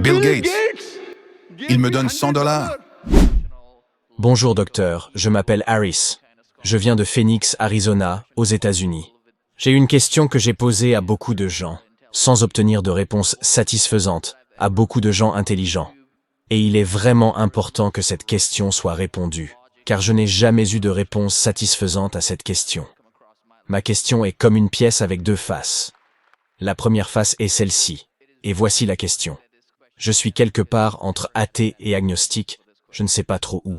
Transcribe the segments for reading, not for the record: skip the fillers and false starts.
Bill Gates. Il me donne $100. Bonjour docteur, je m'appelle Harris. Je viens de Phoenix, Arizona, aux États-Unis. J'ai une question que j'ai posée à beaucoup de gens, sans obtenir de réponse satisfaisante, à beaucoup de gens intelligents. Et il est vraiment important que cette question soit répondue, car je n'ai jamais eu de réponse satisfaisante à cette question. Ma question est comme une pièce avec deux faces. La première face est celle-ci, et voici la question. Je suis quelque part entre athée et agnostique, je ne sais pas trop où.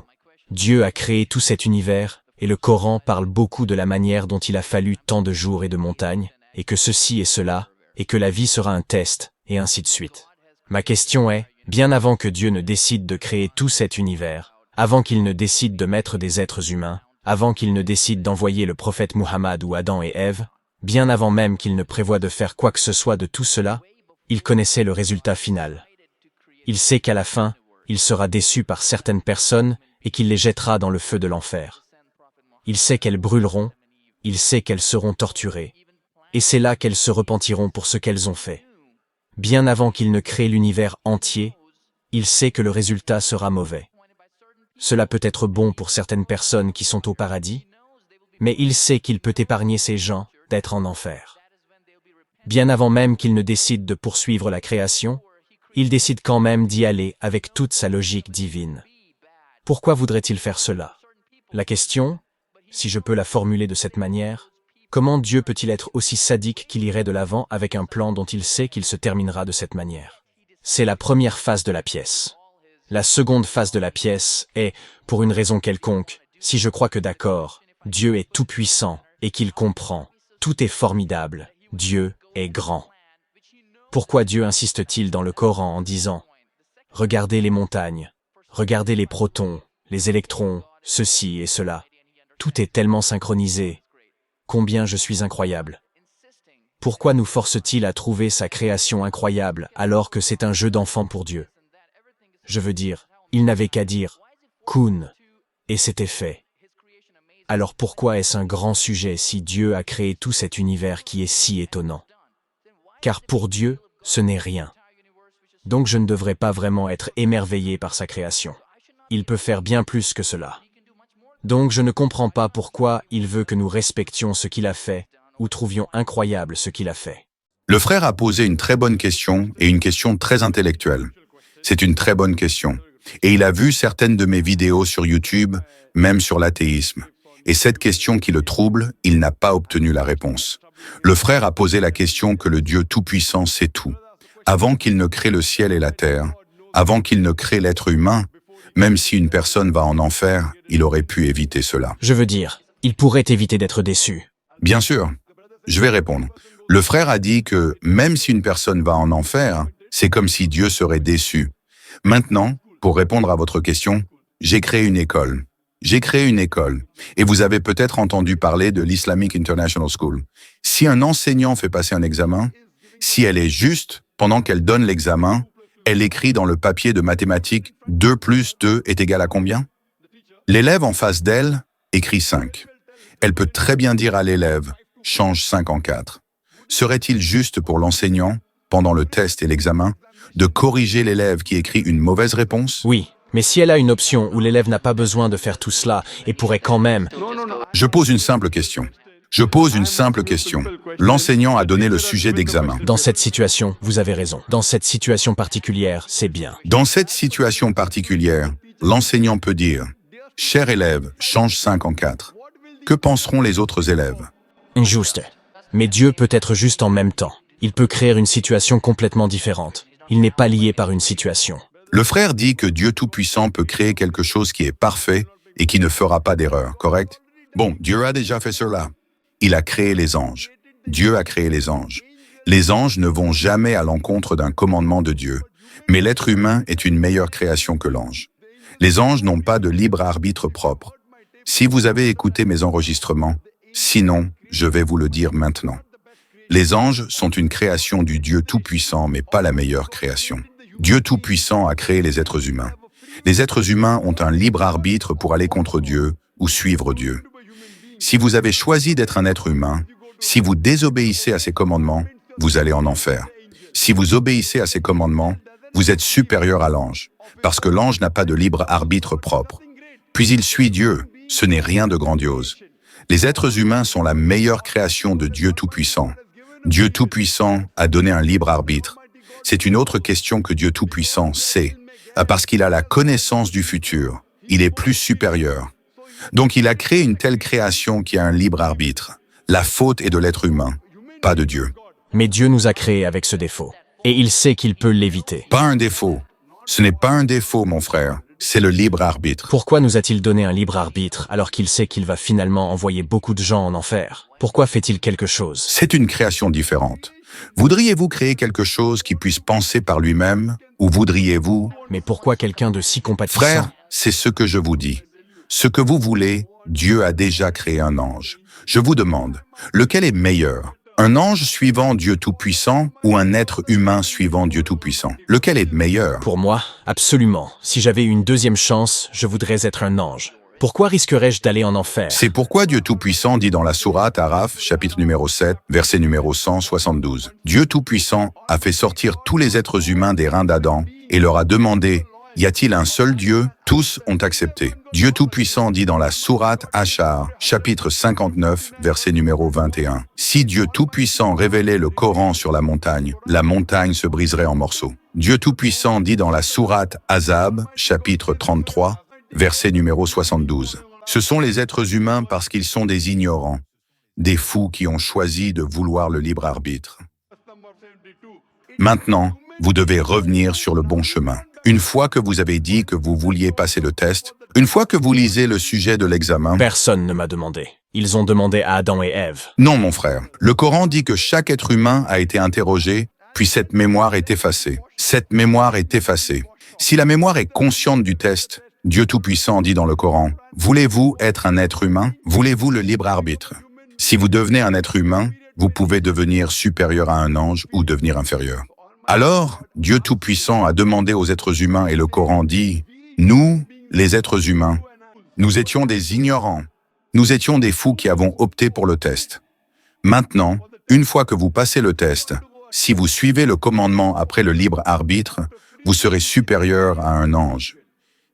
Dieu a créé tout cet univers, et le Coran parle beaucoup de la manière dont il a fallu tant de jours et de montagnes, et que ceci et cela, et que la vie sera un test, et ainsi de suite. Ma question est, bien avant que Dieu ne décide de créer tout cet univers, avant qu'il ne décide de mettre des êtres humains, avant qu'il ne décide d'envoyer le prophète Muhammad ou Adam et Ève, bien avant même qu'il ne prévoie de faire quoi que ce soit de tout cela, il connaissait le résultat final. Il sait qu'à la fin, il sera déçu par certaines personnes et qu'il les jettera dans le feu de l'enfer. Il sait qu'elles brûleront, il sait qu'elles seront torturées, et c'est là qu'elles se repentiront pour ce qu'elles ont fait. Bien avant qu'il ne crée l'univers entier, il sait que le résultat sera mauvais. Cela peut être bon pour certaines personnes qui sont au paradis, mais il sait qu'il peut épargner ces gens d'être en enfer. Bien avant même qu'il ne décide de poursuivre la création, il décide quand même d'y aller avec toute sa logique divine. Pourquoi voudrait-il faire cela? La question, si je peux la formuler de cette manière, comment Dieu peut-il être aussi sadique qu'il irait de l'avant avec un plan dont il sait qu'il se terminera de cette manière? C'est la première phase de la pièce. La seconde phase de la pièce est, pour une raison quelconque, si je crois que d'accord, Dieu est tout-puissant et qu'il comprend, tout est formidable, Dieu est grand. Pourquoi Dieu insiste-t-il dans le Coran en disant « Regardez les montagnes, regardez les protons, les électrons, ceci et cela. Tout est tellement synchronisé. Combien je suis incroyable. » Pourquoi nous force-t-il à trouver sa création incroyable alors que c'est un jeu d'enfant pour Dieu? Je veux dire, il n'avait qu'à dire « Kun » et c'était fait. Alors pourquoi est-ce un grand sujet si Dieu a créé tout cet univers qui est si étonnant? Car pour Dieu, ce n'est rien. Donc je ne devrais pas vraiment être émerveillé par sa création. Il peut faire bien plus que cela. Donc je ne comprends pas pourquoi il veut que nous respections ce qu'il a fait ou trouvions incroyable ce qu'il a fait. Le frère a posé une très bonne question et une question très intellectuelle. C'est une très bonne question. Et il a vu certaines de mes vidéos sur YouTube, même sur l'athéisme. Et cette question qui le trouble, il n'a pas obtenu la réponse. Le frère a posé la question que le Dieu Tout-Puissant sait tout. Avant qu'il ne crée le ciel et la terre, avant qu'il ne crée l'être humain, même si une personne va en enfer, il aurait pu éviter cela. Je veux dire, il pourrait éviter d'être déçu. Bien sûr. Je vais répondre. Le frère a dit que même si une personne va en enfer, c'est comme si Dieu serait déçu. Maintenant, pour répondre à votre question, j'ai créé une école. J'ai créé une école. Et vous avez peut-être entendu parler de l'Islamic International School. Si un enseignant fait passer un examen, si elle est juste, pendant qu'elle donne l'examen, elle écrit dans le papier de mathématiques 2 plus 2 est égal à combien? L'élève en face d'elle écrit 5. Elle peut très bien dire à l'élève « change 5 en 4 ». Serait-il juste pour l'enseignant, pendant le test et l'examen, de corriger l'élève qui écrit une mauvaise réponse? Oui, mais si elle a une option où l'élève n'a pas besoin de faire tout cela et pourrait quand même... Je pose une simple question. Je pose une simple question. L'enseignant a donné le sujet d'examen. Dans cette situation, vous avez raison. Dans cette situation particulière, c'est bien. Dans cette situation particulière, l'enseignant peut dire « Cher élève, change 5 en 4 ». Que penseront les autres élèves? Injuste. Mais Dieu peut être juste en même temps. Il peut créer une situation complètement différente. Il n'est pas lié par une situation. Le frère dit que Dieu Tout-Puissant peut créer quelque chose qui est parfait et qui ne fera pas d'erreur, correct? Bon, Dieu a déjà fait cela. Il a créé les anges. Dieu a créé les anges. Les anges ne vont jamais à l'encontre d'un commandement de Dieu, mais l'être humain est une meilleure création que l'ange. Les anges n'ont pas de libre arbitre propre. Si vous avez écouté mes enregistrements, sinon, je vais vous le dire maintenant. Les anges sont une création du Dieu Tout-Puissant, mais pas la meilleure création. Dieu Tout-Puissant a créé les êtres humains. Les êtres humains ont un libre arbitre pour aller contre Dieu ou suivre Dieu. Si vous avez choisi d'être un être humain, si vous désobéissez à ses commandements, vous allez en enfer. Si vous obéissez à ses commandements, Vous êtes supérieur à l'ange, parce que l'ange n'a pas de libre arbitre propre. Puis il suit Dieu, ce n'est rien de grandiose. Les êtres humains sont la meilleure création de Dieu Tout-Puissant. Dieu Tout-Puissant a donné un libre arbitre. C'est une autre question que Dieu Tout-Puissant sait, parce qu'il a la connaissance du futur. Il est plus supérieur. Donc il a créé une telle création qui a un libre arbitre. La faute est de l'être humain, pas de Dieu. Mais Dieu nous a créés avec ce défaut. Et il sait qu'il peut l'éviter. Pas un défaut. Ce n'est pas un défaut, mon frère. C'est le libre arbitre. Pourquoi nous a-t-il donné un libre arbitre alors qu'il sait qu'il va finalement envoyer beaucoup de gens en enfer? Pourquoi fait-il quelque chose? C'est une création différente. Voudriez-vous créer quelque chose qui puisse penser par lui-même, ou voudriez-vous... Mais pourquoi quelqu'un de si compatissant? Frère, c'est ce que je vous dis. Ce que vous voulez, Dieu a déjà créé un ange. Je vous demande, lequel est meilleur? Un ange suivant Dieu Tout-Puissant ou un être humain suivant Dieu Tout-Puissant? Lequel est meilleur? Pour moi, absolument. Si j'avais une deuxième chance, je voudrais être un ange. Pourquoi risquerais-je d'aller en enfer? C'est pourquoi Dieu Tout-Puissant dit dans la sourate Araf, chapitre numéro 7, verset numéro 172. Dieu Tout-Puissant a fait sortir tous les êtres humains des reins d'Adam et leur a demandé: y a-t-il un seul Dieu? Tous ont accepté. Dieu Tout-Puissant dit dans la sourate Achar, chapitre 59, verset numéro 21. Si Dieu Tout-Puissant révélait le Coran sur la montagne se briserait en morceaux. Dieu Tout-Puissant dit dans la sourate Ahzab, chapitre 33, verset numéro 72. Ce sont les êtres humains parce qu'ils sont des ignorants, des fous qui ont choisi de vouloir le libre arbitre. Maintenant, vous devez revenir sur le bon chemin. Une fois que vous avez dit que vous vouliez passer le test, une fois que vous lisez le sujet de l'examen... Personne ne m'a demandé. Ils ont demandé à Adam et Ève. Non, mon frère. Le Coran dit que chaque être humain a été interrogé, puis cette mémoire est effacée. Cette mémoire est effacée. Si la mémoire est consciente du test, Dieu Tout-Puissant dit dans le Coran, « Voulez-vous être un être humain? Voulez-vous le libre arbitre? Si vous devenez un être humain, vous pouvez devenir supérieur à un ange ou devenir inférieur. » Alors, Dieu Tout-Puissant a demandé aux êtres humains et le Coran dit, « Nous, les êtres humains, nous étions des ignorants. Nous étions des fous qui avons opté pour le test. Maintenant, une fois que vous passez le test, si vous suivez le commandement après le libre arbitre, vous serez supérieur à un ange.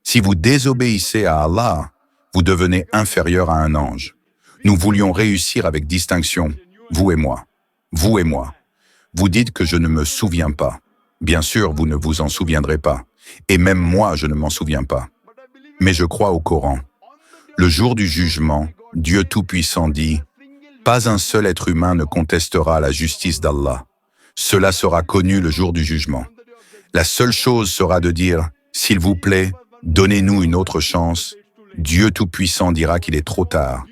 Si vous désobéissez à Allah, vous devenez inférieur à un ange. Nous voulions réussir avec distinction, vous et moi. Vous et moi. Vous dites que je ne me souviens pas. Bien sûr, vous ne vous en souviendrez pas. Et même moi, je ne m'en souviens pas. Mais je crois au Coran. Le jour du jugement, Dieu Tout-Puissant dit, « Pas un seul être humain ne contestera la justice d'Allah. Cela sera connu le jour du jugement. La seule chose sera de dire, « S'il vous plaît, donnez-nous une autre chance. » Dieu Tout-Puissant dira qu'il est trop tard.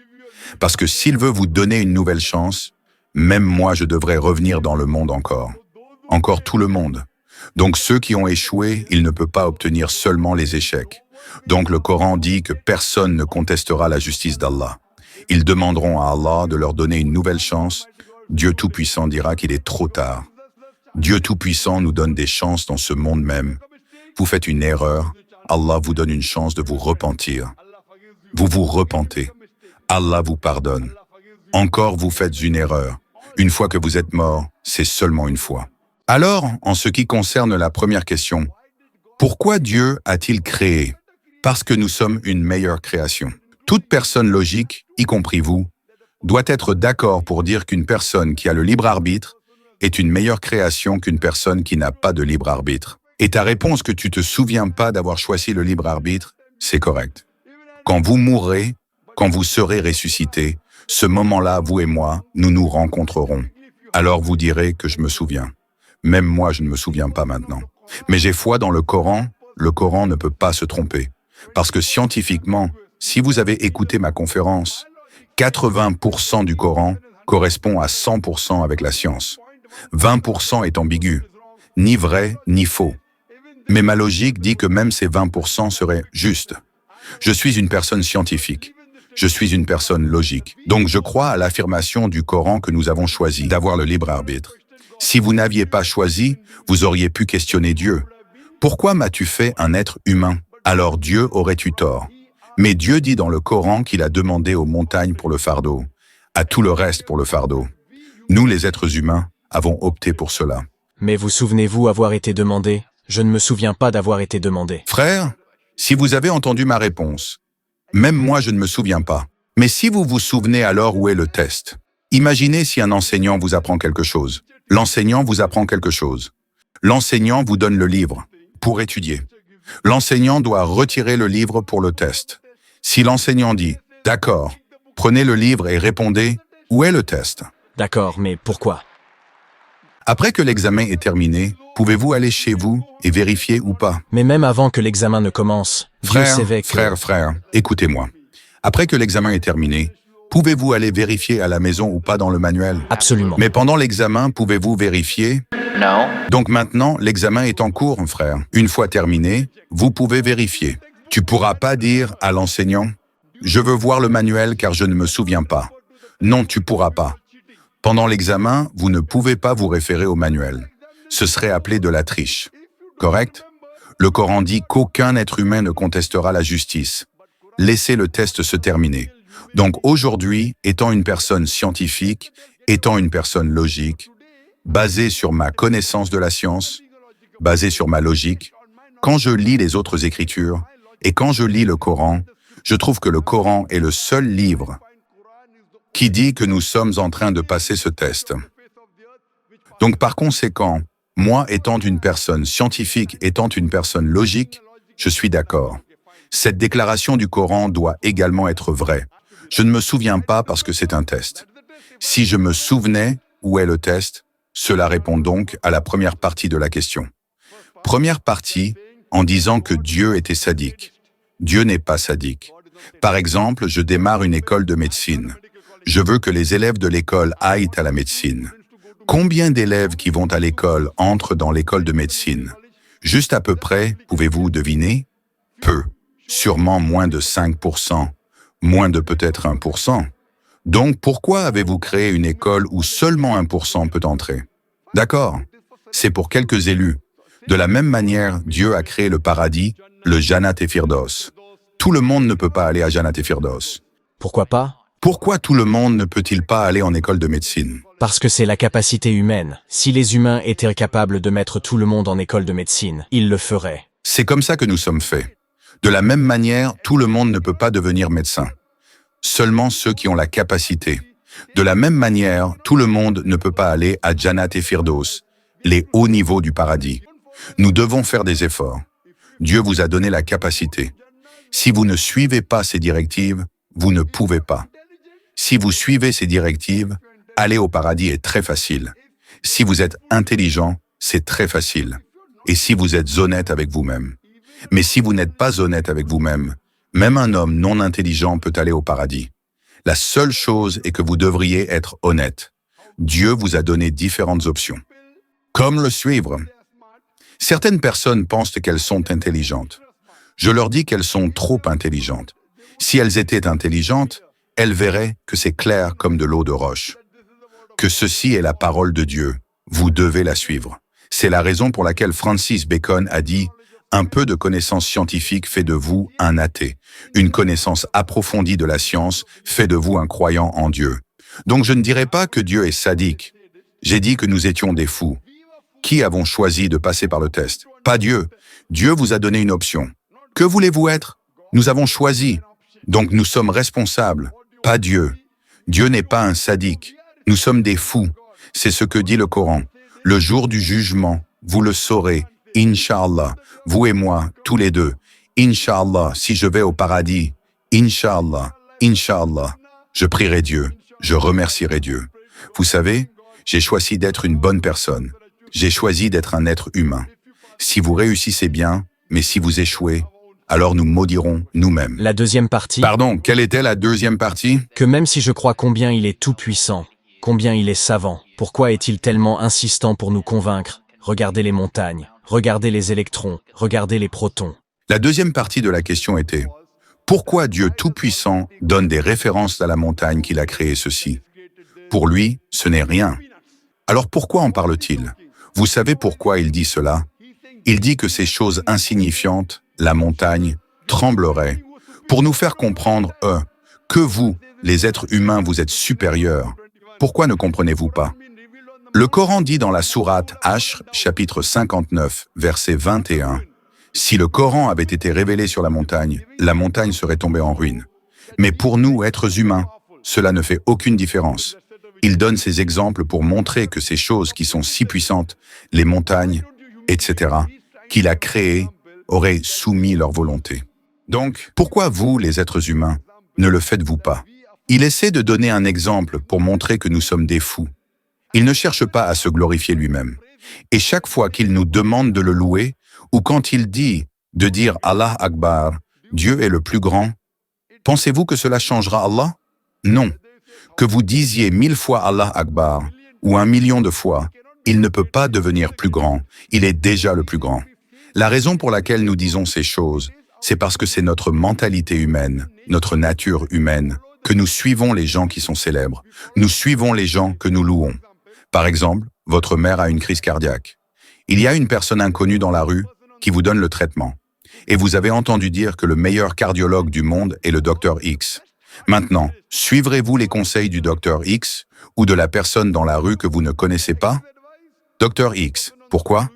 Parce que s'il veut vous donner une nouvelle chance, même moi je devrais revenir dans le monde encore. Encore tout le monde. Donc ceux qui ont échoué, il ne peut pas obtenir seulement les échecs. Donc le Coran dit que personne ne contestera la justice d'Allah. Ils demanderont à Allah de leur donner une nouvelle chance. Dieu Tout-Puissant dira qu'il est trop tard. Dieu Tout-Puissant nous donne des chances dans ce monde même. Vous faites une erreur, Allah vous donne une chance de vous repentir. Vous vous repentez. Allah vous pardonne. Encore vous faites une erreur. Une fois que vous êtes mort, c'est seulement une fois. Alors, en ce qui concerne la première question, pourquoi Dieu a-t-il créé? Parce que nous sommes une meilleure création. Toute personne logique, y compris vous, doit être d'accord pour dire qu'une personne qui a le libre arbitre est une meilleure création qu'une personne qui n'a pas de libre arbitre. Et ta réponse que tu te souviens pas d'avoir choisi le libre arbitre, c'est correct. Quand vous mourrez, quand vous serez ressuscité, ce moment-là, vous et moi, nous nous rencontrerons. Alors vous direz que je me souviens. Même moi, je ne me souviens pas maintenant. Mais j'ai foi dans le Coran ne peut pas se tromper. Parce que scientifiquement, si vous avez écouté ma conférence, 80% du Coran correspond à 100% avec la science. 20% est ambigu, ni vrai, ni faux. Mais ma logique dit que même ces 20% seraient justes. Je suis une personne scientifique. Je suis une personne logique. Donc je crois à l'affirmation du Coran que nous avons choisi d'avoir le libre arbitre. Si vous n'aviez pas choisi, vous auriez pu questionner Dieu. Pourquoi m'as-tu fait un être humain? Alors Dieu aurait eu tort. Mais Dieu dit dans le Coran qu'il a demandé aux montagnes pour le fardeau, à tout le reste pour le fardeau. Nous, les êtres humains, avons opté pour cela. Mais vous souvenez-vous avoir été demandé? Je ne me souviens pas d'avoir été demandé. Frère, si vous avez entendu ma réponse, même moi je ne me souviens pas. Mais si vous vous souvenez, alors où est le test? Imaginez si un enseignant vous apprend quelque chose. L'enseignant vous apprend quelque chose. L'enseignant vous donne le livre pour étudier. L'enseignant doit retirer le livre pour le test. Si l'enseignant dit « D'accord, prenez le livre et répondez, où est le test ?» D'accord, mais pourquoi? Après que l'examen est terminé, pouvez-vous aller chez vous et vérifier ou pas? Mais même avant que l'examen ne commence, Dieu savait que... Frère, écoutez-moi. Après que l'examen est terminé, pouvez-vous aller vérifier à la maison ou pas dans le manuel? Absolument. Mais pendant l'examen, pouvez-vous vérifier? No. Donc maintenant, l'examen est en cours, frère. Une fois terminé, vous pouvez vérifier. Tu pourras pas dire à l'enseignant « Je veux voir le manuel car je ne me souviens pas ». Non, tu pourras pas. Pendant l'examen, vous ne pouvez pas vous référer au manuel. Ce serait appelé de la triche. Correct? Le Coran dit qu'aucun être humain ne contestera la justice. Laissez le test se terminer. Donc aujourd'hui, étant une personne scientifique, étant une personne logique, basée sur ma connaissance de la science, basée sur ma logique, quand je lis les autres écritures et quand je lis le Coran, je trouve que le Coran est le seul livre qui dit que nous sommes en train de passer ce test. Donc par conséquent, moi étant une personne scientifique, étant une personne logique, je suis d'accord. Cette déclaration du Coran doit également être vraie. Je ne me souviens pas parce que c'est un test. Si je me souvenais, où est le test? Cela répond donc à la première partie de la question. Première partie, en disant que Dieu était sadique. Dieu n'est pas sadique. Par exemple, je démarre une école de médecine. Je veux que les élèves de l'école aillent à la médecine. Combien d'élèves qui vont à l'école entrent dans l'école de médecine? Juste à peu près, pouvez-vous deviner? Peu. Sûrement moins de 5%, moins de peut-être 1%. Donc pourquoi avez-vous créé une école où seulement 1% peut entrer? D'accord, c'est pour quelques élus. De la même manière, Dieu a créé le paradis, le Jannat et Firdaus. Tout le monde ne peut pas aller à Jannat et Firdaus. Pourquoi pas? Pourquoi tout le monde ne peut-il pas aller en école de médecine? Parce que c'est la capacité humaine. Si les humains étaient capables de mettre tout le monde en école de médecine, ils le feraient. C'est comme ça que nous sommes faits. De la même manière, tout le monde ne peut pas devenir médecin. Seulement ceux qui ont la capacité. De la même manière, tout le monde ne peut pas aller à Jannat et Firdaus, les hauts niveaux du paradis. Nous devons faire des efforts. Dieu vous a donné la capacité. Si vous ne suivez pas ces directives, vous ne pouvez pas. Si vous suivez ces directives, aller au paradis est très facile. Si vous êtes intelligent, c'est très facile. Et si vous êtes honnête avec vous-même. Mais si vous n'êtes pas honnête avec vous-même, même un homme non intelligent peut aller au paradis. La seule chose est que vous devriez être honnête. Dieu vous a donné différentes options. Comme le suivre. Certaines personnes pensent qu'elles sont intelligentes. Je leur dis qu'elles sont trop intelligentes. Si elles étaient intelligentes, elles verraient que c'est clair comme de l'eau de roche. Que ceci est la parole de Dieu. Vous devez la suivre. C'est la raison pour laquelle Francis Bacon a dit « Un peu de connaissance scientifique fait de vous un athée. Une connaissance approfondie de la science fait de vous un croyant en Dieu. » Donc je ne dirais pas que Dieu est sadique. J'ai dit que nous étions des fous. Qui avons choisi de passer par le test? Pas Dieu. Dieu vous a donné une option. Que voulez-vous être? Nous avons choisi. Donc nous sommes responsables. Pas Dieu. Dieu n'est pas un sadique. Nous sommes des fous. C'est ce que dit le Coran. Le jour du jugement, vous le saurez. Inch'Allah, vous et moi, tous les deux. Inch'Allah, si je vais au paradis. Inch'Allah, Inch'Allah. Je prierai Dieu. Je remercierai Dieu. Vous savez, j'ai choisi d'être une bonne personne. J'ai choisi d'être un être humain. Si vous réussissez bien, mais si vous échouez, alors nous maudirons nous-mêmes. La deuxième partie, Pardon, quelle était la deuxième partie? que même si je crois combien il est tout-puissant, combien il est savant, pourquoi est-il tellement insistant pour nous convaincre? Regardez les montagnes, regardez les électrons, regardez les protons. La deuxième partie de la question était « Pourquoi Dieu Tout-Puissant donne des références à la montagne qu'il a créée ceci? Pour lui, ce n'est rien. Alors pourquoi en parle-t-il? Vous savez pourquoi il dit cela? Il dit que ces choses insignifiantes, la montagne, trembleraient, pour nous faire comprendre, que vous, les êtres humains, vous êtes supérieurs. Pourquoi ne comprenez-vous pas? Le Coran dit dans la sourate Hashr, chapitre 59, verset 21, « Si le Coran avait été révélé sur la montagne serait tombée en ruine. Mais pour nous, êtres humains, cela ne fait aucune différence. » Il donne ces exemples pour montrer que ces choses qui sont si puissantes, les montagnes, etc., qu'il a créées, auraient soumis leur volonté. Donc, pourquoi vous, les êtres humains, ne le faites-vous pas? Il essaie de donner un exemple pour montrer que nous sommes des fous. Il ne cherche pas à se glorifier lui-même. Et chaque fois qu'il nous demande de le louer, ou quand il dit de dire Allah Akbar, Dieu est le plus grand, pensez-vous que cela changera Allah? Non. Que vous disiez 1000 fois Allah Akbar, ou 1 million de fois, il ne peut pas devenir plus grand, il est déjà le plus grand. La raison pour laquelle nous disons ces choses, c'est parce que c'est notre mentalité humaine, notre nature humaine, que nous suivons les gens qui sont célèbres, nous suivons les gens que nous louons. Par exemple, votre mère a une crise cardiaque. Il y a une personne inconnue dans la rue qui vous donne le traitement. Et vous avez entendu dire que le meilleur cardiologue du monde est le docteur X. Maintenant, suivrez-vous les conseils du docteur X ou de la personne dans la rue que vous ne connaissez pas? Docteur X. Pourquoi?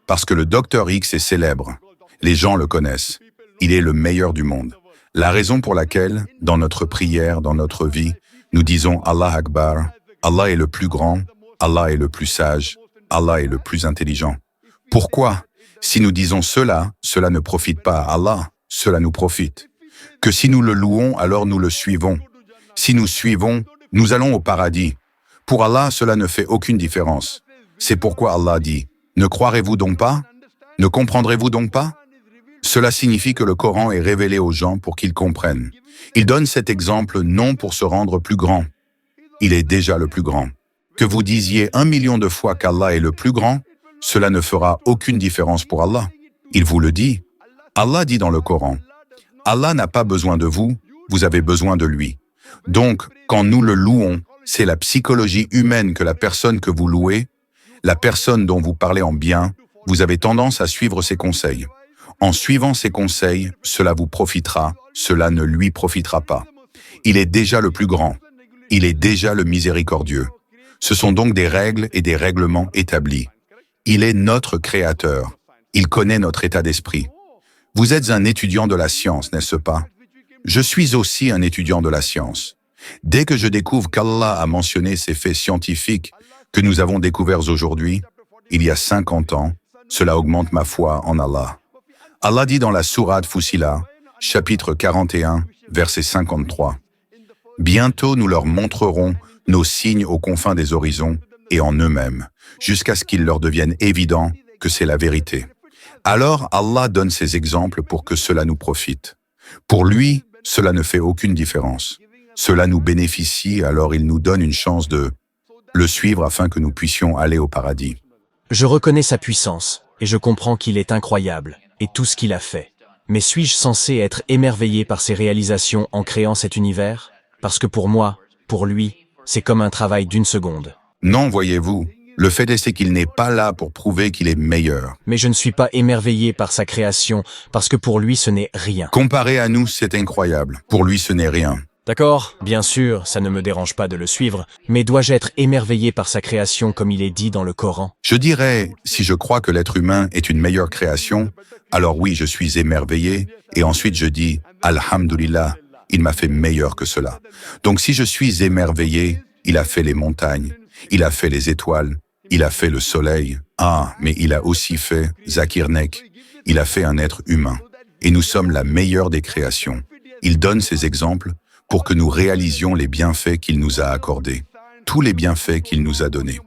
Parce que le docteur X est célèbre. Les gens le connaissent. Il est le meilleur du monde. La raison pour laquelle, dans notre prière, dans notre vie, nous disons Allah Akbar, Allah est le plus grand, Allah est le plus sage, Allah est le plus intelligent. Pourquoi? Si nous disons cela, cela ne profite pas à Allah, cela nous profite. Que si nous le louons, alors nous le suivons. Si nous suivons, nous allons au paradis. Pour Allah, cela ne fait aucune différence. C'est pourquoi Allah dit, « Ne croirez-vous donc pas? Ne comprendrez-vous donc pas ?» Cela signifie que le Coran est révélé aux gens pour qu'ils comprennent. Il donne cet exemple non pour se rendre plus grand. Il est déjà le plus grand. Que vous disiez 1 million de fois qu'Allah est le plus grand, cela ne fera aucune différence pour Allah. Il vous le dit. Allah dit dans le Coran, « Allah n'a pas besoin de vous, vous avez besoin de lui. » Donc, quand nous le louons, c'est la psychologie humaine que la personne que vous louez, la personne dont vous parlez en bien, vous avez tendance à suivre ses conseils. En suivant ses conseils, cela vous profitera, cela ne lui profitera pas. Il est déjà le plus grand. Il est déjà le miséricordieux. Ce sont donc des règles et des règlements établis. Il est notre créateur. Il connaît notre état d'esprit. Vous êtes un étudiant de la science, n'est-ce pas? Je suis aussi un étudiant de la science. Dès que je découvre qu'Allah a mentionné ces faits scientifiques que nous avons découverts aujourd'hui, il y a 50 ans, cela augmente ma foi en Allah. Allah dit dans la sourate Fussilat, chapitre 41, verset 53, « Bientôt nous leur montrerons nos signes aux confins des horizons et en eux-mêmes, jusqu'à ce qu'il leur devienne évident que c'est la vérité. » Alors Allah donne ces exemples pour que cela nous profite. Pour lui, cela ne fait aucune différence. Cela nous bénéficie, alors il nous donne une chance de le suivre afin que nous puissions aller au paradis. Je reconnais sa puissance, et je comprends qu'il est incroyable, et tout ce qu'il a fait. Mais suis-je censé être émerveillé par ses réalisations en créant cet univers? Parce que pour moi, pour lui, c'est comme un travail d'une seconde. Non, voyez-vous, le fait est c'est qu'il n'est pas là pour prouver qu'il est meilleur. Mais je ne suis pas émerveillé par sa création, parce que pour lui ce n'est rien. Comparé à nous, c'est incroyable. Pour lui, ce n'est rien. D'accord, bien sûr, ça ne me dérange pas de le suivre, mais dois-je être émerveillé par sa création comme il est dit dans le Coran? Je dirais, si je crois que l'être humain est une meilleure création, alors oui, je suis émerveillé, et ensuite je dis, Alhamdulillah, il m'a fait meilleur que cela. Donc si je suis émerveillé, il a fait les montagnes, il a fait les étoiles, il a fait le soleil. Ah, mais il a aussi fait Zakir Nek, il a fait un être humain. Et nous sommes la meilleure des créations. Il donne ces exemples pour que nous réalisions les bienfaits qu'il nous a accordés, tous les bienfaits qu'il nous a donnés.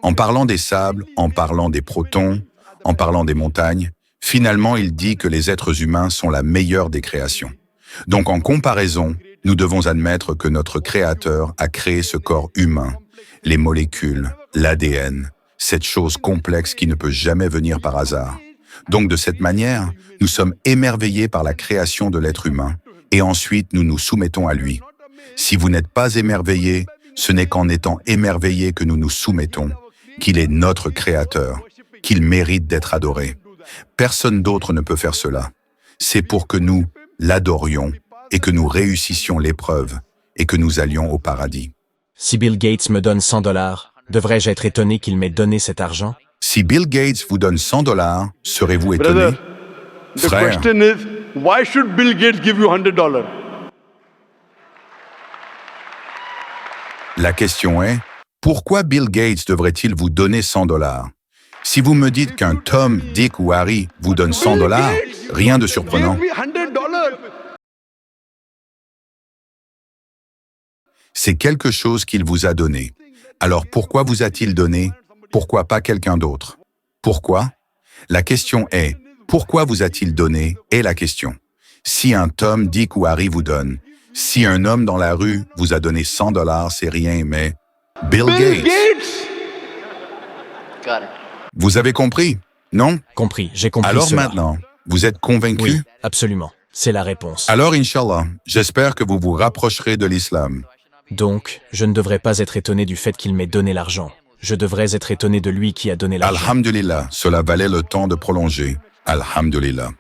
En parlant des sables, en parlant des protons, en parlant des montagnes, finalement il dit que les êtres humains sont la meilleure des créations. Donc en comparaison, nous devons admettre que notre Créateur a créé ce corps humain, les molécules, l'ADN, cette chose complexe qui ne peut jamais venir par hasard. Donc de cette manière, nous sommes émerveillés par la création de l'être humain, et ensuite nous nous soumettons à lui. Si vous n'êtes pas émerveillés, ce n'est qu'en étant émerveillés que nous nous soumettons, qu'il est notre Créateur, qu'il mérite d'être adoré. Personne d'autre ne peut faire cela. C'est pour que nous l'adorions et que nous réussissions l'épreuve et que nous allions au paradis. Si Bill Gates me donne $100, Devrais-je être étonné qu'il m'ait donné cet argent? Si Bill Gates vous donne $100, serez-vous étonné? Brother, the Frère, question is, why should Bill Gates give you $100? la question est, pourquoi Bill Gates devrait-il vous donner $100? Si vous me dites qu'un Tom, Dick ou Harry vous donne $100, rien de surprenant. Give me $100. C'est quelque chose qu'il vous a donné. Alors pourquoi vous a-t-il donné? Pourquoi pas quelqu'un d'autre? Pourquoi? La question est, pourquoi vous a-t-il donné est la question. Si un Tom, Dick ou Harry vous donne, si un homme dans la rue vous a donné $100, c'est rien, mais Bill Bill Gates. Gates! Got it. Vous avez compris? Non? Compris, j'ai compris Alors cela. maintenant, vous êtes convaincu? Oui, absolument. C'est la réponse. Alors, Inch'Allah, j'espère que vous vous rapprocherez de l'islam. Donc, je ne devrais pas être étonné du fait qu'il m'ait donné l'argent. Je devrais être étonné de lui qui a donné l'argent. Alhamdulillah, cela valait le temps de prolonger. Alhamdulillah.